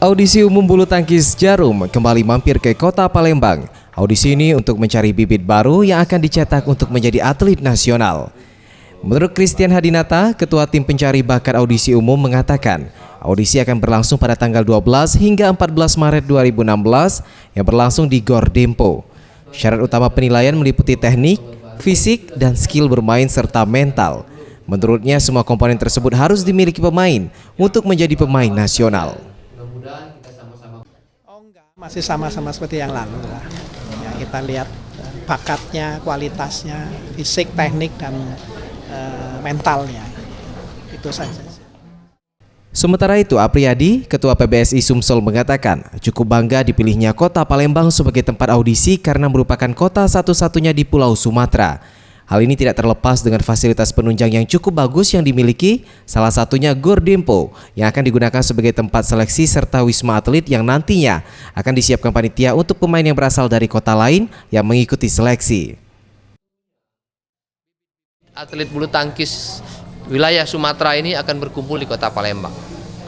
Audisi umum bulu tangkis Jarum kembali mampir ke kota Palembang. Audisi ini untuk mencari bibit baru yang akan dicetak untuk menjadi atlet nasional. Menurut Christian Hadinata, Ketua Tim Pencari Bakat Audisi Umum mengatakan, audisi akan berlangsung pada tanggal 12 hingga 14 Maret 2016 yang berlangsung di Gor Dempo. Syarat utama penilaian meliputi teknik, fisik, dan skill bermain serta mental. Menurutnya, semua komponen tersebut harus dimiliki pemain untuk menjadi pemain nasional. Masih sama-sama seperti yang lalu lah. Ya, kita lihat bakatnya, kualitasnya, fisik, teknik, dan mentalnya. Itu saja. Sementara itu, Apriyadi, Ketua PBSI Sumsel mengatakan cukup bangga dipilihnya kota Palembang sebagai tempat audisi karena merupakan kota satu-satunya di Pulau Sumatera. Hal ini tidak terlepas dengan fasilitas penunjang yang cukup bagus yang dimiliki, salah satunya Gor Dempo yang akan digunakan sebagai tempat seleksi serta wisma atlet yang nantinya akan disiapkan panitia untuk pemain yang berasal dari kota lain yang mengikuti seleksi. Atlet bulu tangkis wilayah Sumatera ini akan berkumpul di kota Palembang,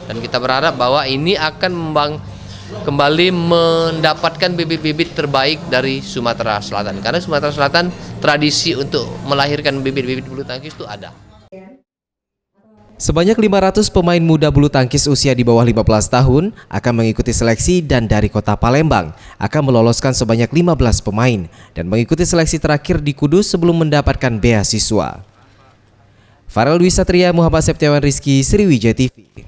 dan kita berharap bahwa ini akan kembali mendapatkan bibit-bibit terbaik dari Sumatera Selatan, karena Sumatera Selatan tradisi untuk melahirkan bibit-bibit bulu tangkis itu ada. Sebanyak 500 pemain muda bulu tangkis usia di bawah 15 tahun akan mengikuti seleksi, dan dari kota Palembang akan meloloskan sebanyak 15 pemain dan mengikuti seleksi terakhir di Kudus sebelum mendapatkan beasiswa. Farel Dwi Satria, Muhammad Septiawan Rizky, Sriwijaya TV.